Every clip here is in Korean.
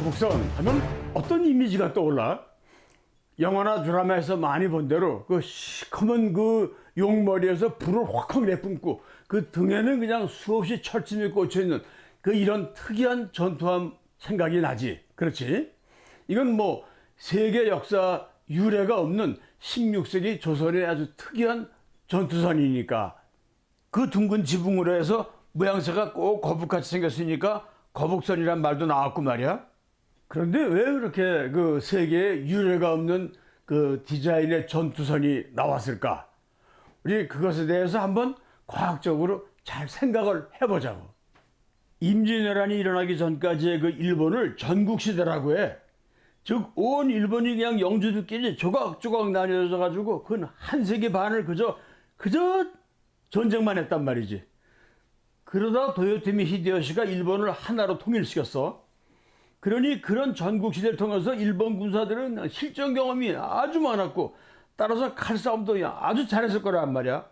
거북선 하면 어떤 이미지가 떠올라? 영화나 드라마에서 많이 본 대로 그 시커먼 그 용머리에서 불을 확확 내뿜고 그 등에는 그냥 수없이 철짐이 꽂혀있는 그 이런 특이한 전투함 생각이 나지. 그렇지? 이건 뭐 세계 역사 유례가 없는 16세기 조선의 아주 특이한 전투선이니까 그 둥근 지붕으로 해서 모양새가 꼭 거북같이 생겼으니까 거북선이란 말도 나왔고 말이야. 그런데 왜 그렇게 그 세계에 유례가 없는 그 디자인의 전투선이 나왔을까? 우리 그것에 대해서 한번 과학적으로 잘 생각을 해보자고. 임진왜란이 일어나기 전까지의 그 일본을 전국시대라고 해. 즉, 온 일본이 그냥 영주들끼리 조각조각 나뉘어져 가지고 그 한 세기 반을 그저 전쟁만 했단 말이지. 그러다 도요토미 히데요시가 일본을 하나로 통일시켰어. 그러니 그런 전국시대를 통해서 일본 군사들은 실전 경험이 아주 많았고 따라서 칼싸움도 아주 잘했을 거란 말이야.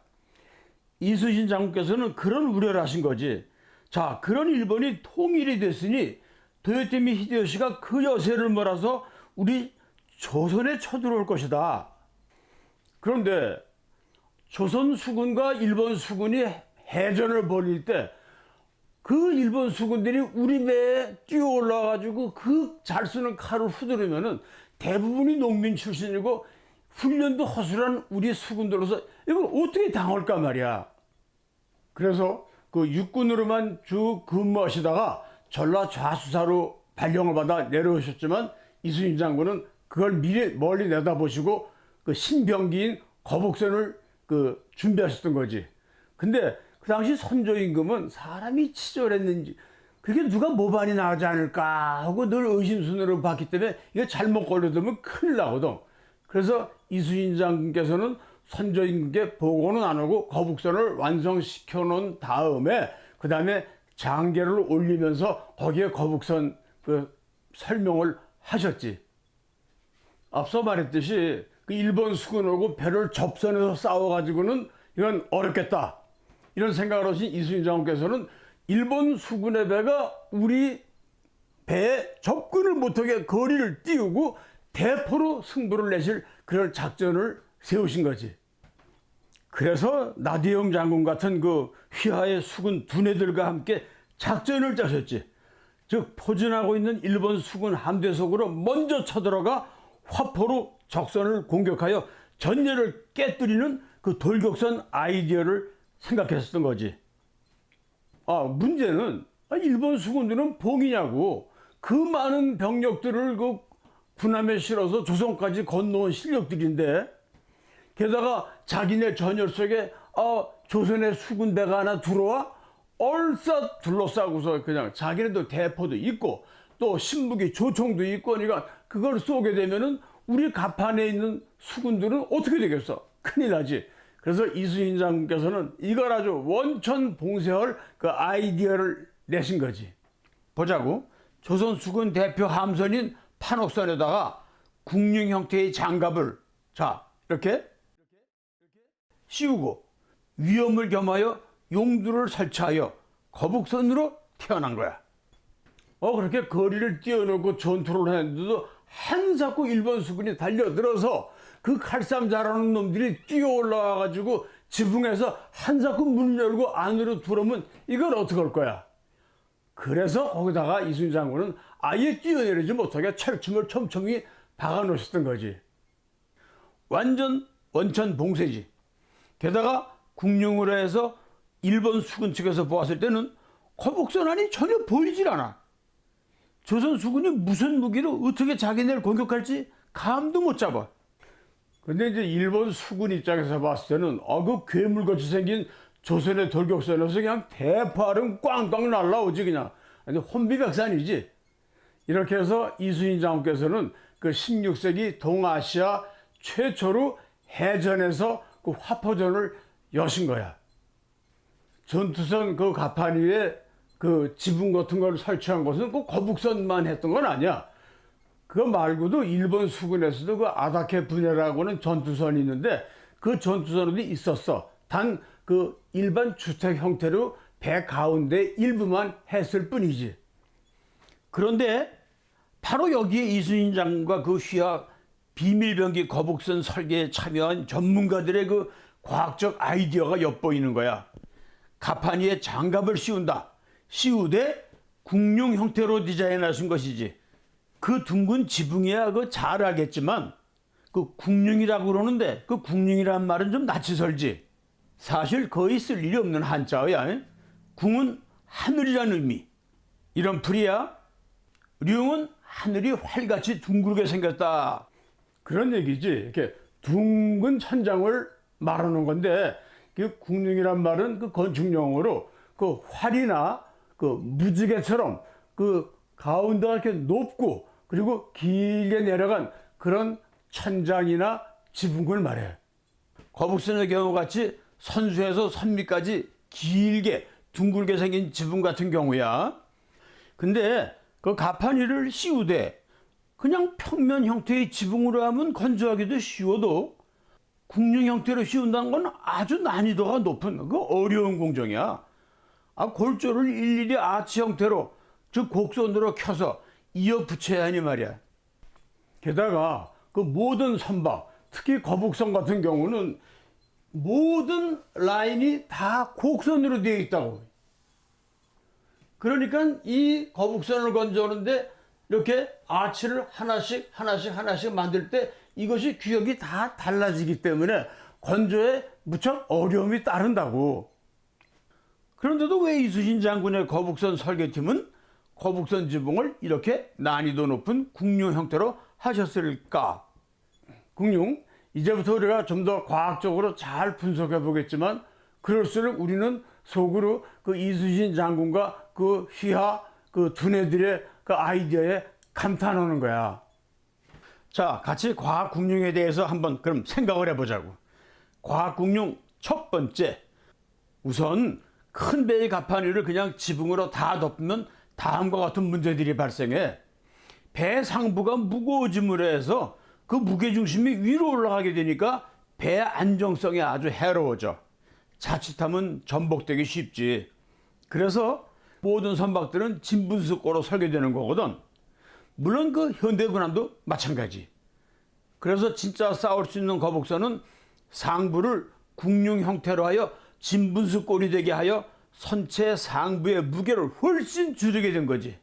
이순신 장군께서는 그런 우려를 하신 거지. 자, 그런 일본이 통일이 됐으니 도요토미 히데요시가 그 여세를 몰아서 우리 조선에 쳐들어올 것이다. 그런데 조선 수군과 일본 수군이 해전을 벌일 때 그 일본 수군들이 우리 배에 뛰어 올라와가지고 그 잘 쓰는 칼을 후두르면은 대부분이 농민 출신이고 훈련도 허술한 우리 수군들로서 이걸 어떻게 당할까 말이야. 그래서 그 육군으로만 쭉 근무하시다가 전라 좌수사로 발령을 받아 내려오셨지만 이순신 장군은 그걸 미리 멀리 내다보시고 그 신병기인 거북선을 그 준비하셨던 거지. 근데 그 당시 선조임금은 사람이 치졸했는지 그게 누가 모반이 나오지 않을까 하고 늘 의심순으로 봤기 때문에 이게 잘못 걸려들면 큰일 나거든. 그래서 이순신 장군께서는 선조임금께 보고는 안 하고 거북선을 완성시켜 놓은 다음에 그 다음에 장계를 올리면서 거기에 거북선 그 설명을 하셨지. 앞서 말했듯이 그 일본 수군하고 배를 접선해서 싸워가지고는 이건 어렵겠다. 이런 생각을 하신 이순신 장군께서는 일본 수군의 배가 우리 배에 접근을 못하게 거리를 띄우고 대포로 승부를 내실 그런 작전을 세우신 거지. 그래서 나대영 장군 같은 그 휘하의 수군 두뇌들과 함께 작전을 짜셨지. 즉 포진하고 있는 일본 수군 함대 속으로 먼저 쳐들어가 화포로 적선을 공격하여 전열을 깨뜨리는 그 돌격선 아이디어를 생각했었던 거지. 문제는 일본 수군들은 봉이냐고. 그 많은 병력들을 그 군함에 실어서 조선까지 건너온 실력들인데 게다가 자기네 전열 속에 조선의 수군대가 하나 들어와 얼싸 둘러싸고서 그냥 자기네도 대포도 있고 또 신무기 조총도 있고 그러니까 그걸 쏘게 되면은 우리 갑판에 있는 수군들은 어떻게 되겠어? 큰일 나지. 그래서 이순신 장군께서는 이걸 아주 원천봉쇄할 그 아이디어를 내신 거지. 보자고. 조선 수군 대표 함선인 판옥선에다가 국릉 형태의 장갑을 이렇게 씌우고 위험을 겸하여 용두를 설치하여 거북선으로 태어난 거야. 그렇게 거리를 뛰어넘고 전투를 했는데도 한사코 일본 수군이 달려들어서 그 칼싸움 잘하는 놈들이 뛰어 올라와가지고 지붕에서 한사코 문 열고 안으로 들어오면 이걸 어떡할 거야. 그래서 거기다가 이순신 장군은 아예 뛰어내리지 못하게 철침을 촘촘히 박아 놓으셨던 거지. 완전 원천 봉쇄지. 게다가 국령으로 해서 일본 수군 측에서 보았을 때는 거북선안이 전혀 보이질 않아. 조선 수군이 무슨 무기로 어떻게 자기네를 공격할지 감도 못 잡아. 근데 이제 일본 수군 입장에서 봤을 때는 그 괴물같이 생긴 조선의 돌격선에서 그냥 대포알은 꽝꽝 날라오지 그냥. 혼비백산이지. 이렇게 해서 이순신 장군께서는 그 16세기 동아시아 최초로 해전에서 그 화포전을 여신 거야. 전투선 그 갑판 위에 그 지붕 같은 걸 설치한 것은 그 거북선만 했던 건 아니야. 그거 말고도 일본 수군에서도 그 아다케 부네라고는 전투선이 있는데 그 전투선이 있었어. 단 그 일반 주택 형태로 배 가운데 일부만 했을 뿐이지. 그런데 바로 여기에 이순신 장군과 그 휘하 비밀병기 거북선 설계에 참여한 전문가들의 그 과학적 아이디어가 엿보이는 거야. 가판 위에 장갑을 씌운다. 씌우되 궁룡 형태로 디자인하신 것이지. 그 둥근 지붕이야 그 잘 알겠지만 그 궁룡이라고 그러는데 그 궁룡이란 말은 좀 낯이 설지. 사실 거의 쓸 일이 없는 한자어야. 궁은 하늘이라는 의미. 이런 풀이야. 룡은 하늘이 활같이 둥글게 생겼다. 그런 얘기지. 이렇게 둥근 천장을 말하는 건데 그 궁룡이란 말은 그 건축용어로 그 활이나 그 무지개처럼 그 가운데가 이렇게 높고 그리고 길게 내려간 그런 천장이나 지붕을 말해. 거북선의 경우 같이 선수에서 선미까지 길게 둥글게 생긴 지붕 같은 경우야. 근데 그 가판 위를 씌우되 그냥 평면 형태의 지붕으로 하면 건조하기도 쉬워도 궁룡 형태로 씌운다는 건 아주 난이도가 높은 그 어려운 공정이야. 골조를 일일이 아치 형태로 즉 곡선으로 켜서 이어 붙여야 하니 말이야. 게다가 그 모든 선박, 특히 거북선 같은 경우는 모든 라인이 다 곡선으로 되어 있다고. 그러니까 이 거북선을 건져오는데 이렇게 아치를 하나씩 만들 때 이것이 규격이 다 달라지기 때문에 건조에 무척 어려움이 따른다고. 그런데도 왜 이순신 장군의 거북선 설계팀은 거북선 지붕을 이렇게 난이도 높은 궁룡 형태로 하셨을까? 궁룡, 이제부터 우리가 좀 더 과학적으로 잘 분석해 보겠지만 그럴수록 우리는 속으로 그 이순신 장군과 그 휘하 그 두뇌들의 그 아이디어에 감탄하는 거야. 자, 같이 과학 궁룡에 대해서 한번 그럼 생각을 해보자고. 과학 궁룡 첫 번째. 우선 큰 배의 가판 위를 그냥 지붕으로 다 덮으면 다음과 같은 문제들이 발생해. 배 상부가 무거워짐으로 해서 그 무게중심이 위로 올라가게 되니까 배 안정성이 아주 해로워져. 자칫하면 전복되기 쉽지. 그래서 모든 선박들은 진분수고로 설계되는 거거든. 물론 그 현대군함도 마찬가지. 그래서 진짜 싸울 수 있는 거북선은 상부를 궁룡 형태로 하여 진분수꼴이 되게 하여 선체 상부의 무게를 훨씬 줄이게 된 거지.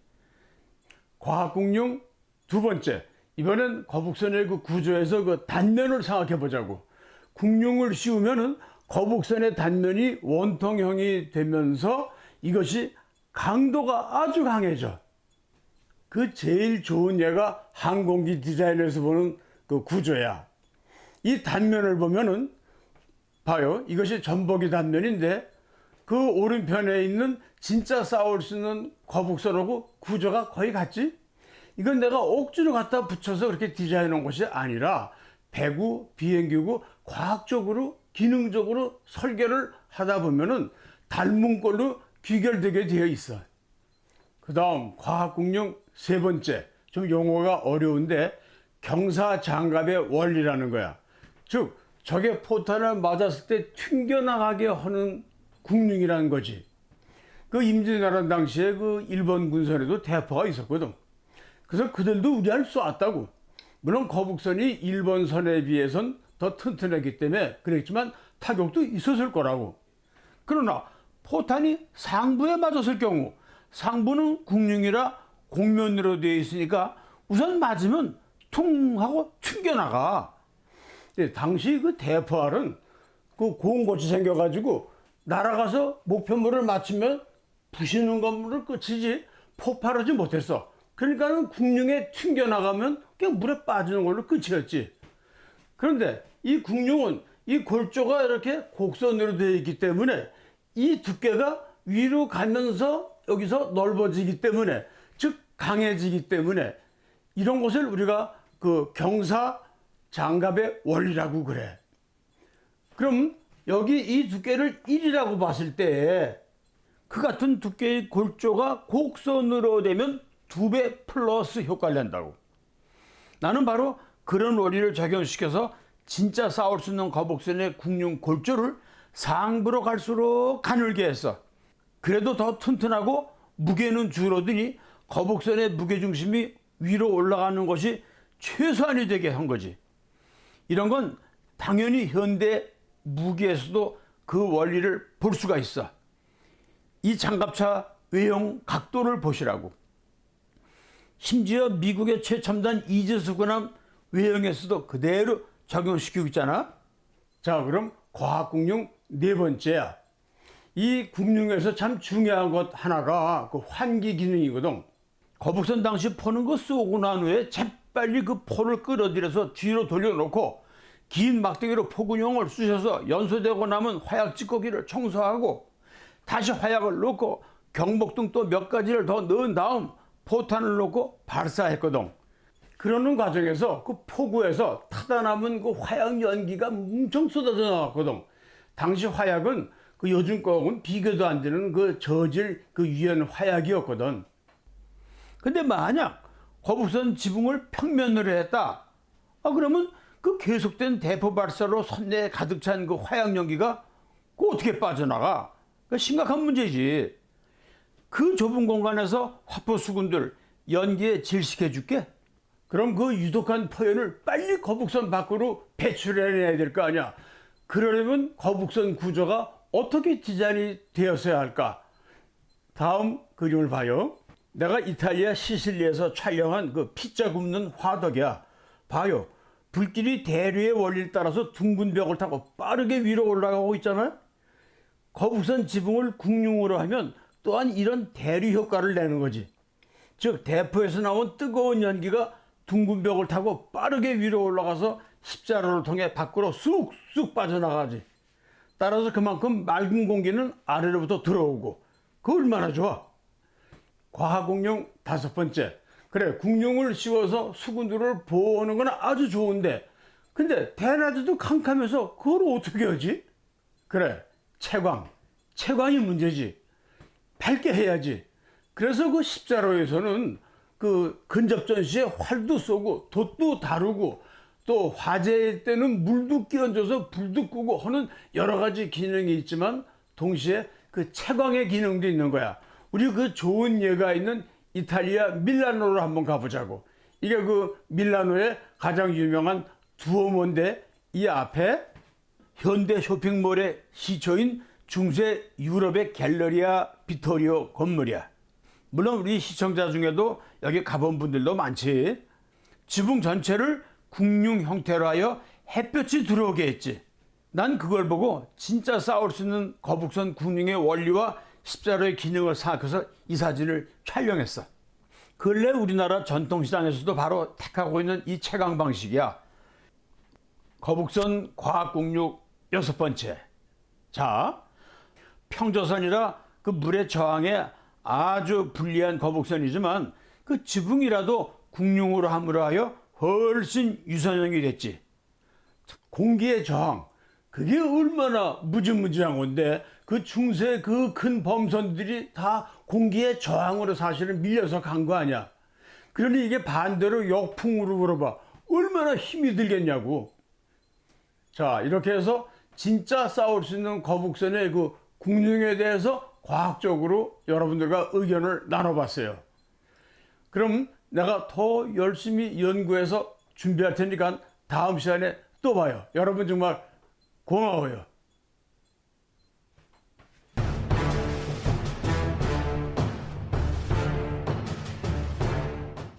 과학궁룡 두 번째. 이번엔 거북선의 그 구조에서 그 단면을 생각해 보자고. 궁룡을 씌우면은 거북선의 단면이 원통형이 되면서 이것이 강도가 아주 강해져. 그 제일 좋은 예가 항공기 디자인에서 보는 그 구조야. 이 단면을 보면은 봐요. 이것이 전복이 단면인데 그 오른편에 있는 진짜 싸울 수 있는 거북선하고 구조가 거의 같지? 이건 내가 억지로 갖다 붙여서 그렇게 디자인한 것이 아니라 배구, 비행기고 과학적으로 기능적으로 설계를 하다 보면은 닮은 걸로 귀결되게 되어 있어. 그 다음 과학궁룡 세 번째, 좀 용어가 어려운데 경사장갑의 원리라는 거야. 즉 적의 포탄을 맞았을 때 튕겨나가게 하는 궁룡이라는 거지. 그 임진왜란 당시에 그 일본 군선에도 대포가 있었거든. 그래서 그들도 우리를 쏘았다고. 물론 거북선이 일본 선에 비해선 더 튼튼했기 때문에 그랬지만 타격도 있었을 거라고. 그러나 포탄이 상부에 맞았을 경우 상부는 궁룡이라 곡면으로 되어 있으니까 우선 맞으면 퉁 하고 튕겨나가. 당시 그 대포알은 그 고운같이 생겨가지고 날아가서 목표물을 맞추면 부시는 건물을 끝이지 폭발하지 못했어. 그러니까는 궁룡에 튕겨나가면 그냥 물에 빠지는 걸로 끝이었지. 그런데 이 궁룡은 이 골조가 이렇게 곡선으로 되어 있기 때문에 이 두께가 위로 가면서 여기서 넓어지기 때문에 즉 강해지기 때문에 이런 것을 우리가 그 경사 장갑의 원리라고 그래. 그럼 여기 이 두께를 1이라고 봤을 때 그 같은 두께의 골조가 곡선으로 되면 2배 플러스 효과를 낸다고. 나는 바로 그런 원리를 적용시켜서 진짜 싸울 수 있는 거북선의 궁룡 골조를 상부로 갈수록 가늘게 했어. 그래도 더 튼튼하고 무게는 줄어드니 거북선의 무게중심이 위로 올라가는 것이 최소한이 되게 한 거지. 이런 건 당연히 현대 무기에서도 그 원리를 볼 수가 있어. 이 장갑차 외형 각도를 보시라고. 심지어 미국의 최첨단 이지스군함 외형에서도 그대로 적용시키고 있잖아. 자, 그럼 과학국룡 네 번째야. 이 국룡에서 참 중요한 것 하나가 그 환기 기능이거든. 거북선 당시 포는 거 쏘고 난 후에 재빨리 그 포를 끌어들여서 뒤로 돌려놓고 긴 막대기로 포근용을 쑤셔서 연소되고 남은 화약 찌꺼기를 청소하고 다시 화약을 넣고 경복등 또 몇 가지를 더 넣은 다음 포탄을 넣고 발사했거든. 그러는 과정에서 그 포구에서 타다 남은 그 화약 연기가 엄청 쏟아져 나왔거든. 당시 화약은 그 요즘 거하고는 비교도 안 되는 그 저질 그 유연 화약이었거든. 근데 만약 거북선 지붕을 평면으로 했다. 그러면 그 계속된 대포 발사로 선내에 가득 찬 그 화약 연기가 그 어떻게 빠져나가? 그 심각한 문제지. 그 좁은 공간에서 화포 수군들 연기에 질식해 줄게. 그럼 그 유독한 포연을 빨리 거북선 밖으로 배출해내야 될 거 아니야. 그러려면 거북선 구조가 어떻게 디자인이 되었어야 할까? 다음 그림을 봐요. 내가 이탈리아 시실리에서 촬영한 그 피자 굽는 화덕이야. 봐요. 불길이 대류의 원리를 따라서 둥근 벽을 타고 빠르게 위로 올라가고 있잖아요. 거북선 지붕을 국룡으로 하면 또한 이런 대류 효과를 내는 거지. 즉 대포에서 나온 뜨거운 연기가 둥근 벽을 타고 빠르게 위로 올라가서 십자로를 통해 밖으로 쑥쑥 빠져나가지. 따라서 그만큼 맑은 공기는 아래로부터 들어오고. 그 얼마나 좋아. 과학공룡 다섯 번째. 그래, 국룡을 씌워서 수군들을 보호하는 건 아주 좋은데, 근데 대낮에도 캄캄해서 그걸 어떻게 하지? 그래, 채광이 문제지. 밝게 해야지. 그래서 그 십자로에서는 그 근접전 시에 활도 쏘고 돛도 다루고 또 화재 때는 물도 끼얹어서 불도 끄고 하는 여러 가지 기능이 있지만 동시에 그 채광의 기능도 있는 거야. 우리 그 좋은 예가 있는 이탈리아 밀라노로 한번 가보자고. 이게 그 밀라노의 가장 유명한 두오모인데 이 앞에 현대 쇼핑몰의 시초인 중세 유럽의 갤러리아 비토리오 건물이야. 물론 우리 시청자 중에도 여기 가본 분들도 많지. 지붕 전체를 국룡 형태로 하여 햇볕이 들어오게 했지. 난 그걸 보고 진짜 싸울 수 있는 거북선 국룡의 원리와 십자로의 기능을 생각해서 이 사진을 촬영했어. 근래 우리나라 전통시장에서도 바로 택하고 있는 이 채광 방식이야. 거북선 과학국룡 여섯 번째. 자, 평저선이라 그 물의 저항에 아주 불리한 거북선이지만 그 지붕이라도 국룡으로 함으로 하여 훨씬 유선형이 됐지. 공기의 저항, 그게 얼마나 무지무지한 건데 그 중세 그 큰 범선들이 다 공기의 저항으로 사실은 밀려서 간 거 아니야. 그러니 이게 반대로 역풍으로 불어봐. 얼마나 힘이 들겠냐고. 자, 이렇게 해서 진짜 싸울 수 있는 거북선의 그 국룡에 대해서 과학적으로 여러분들과 의견을 나눠봤어요. 그럼 내가 더 열심히 연구해서 준비할 테니까 다음 시간에 또 봐요. 여러분 정말 고마워요.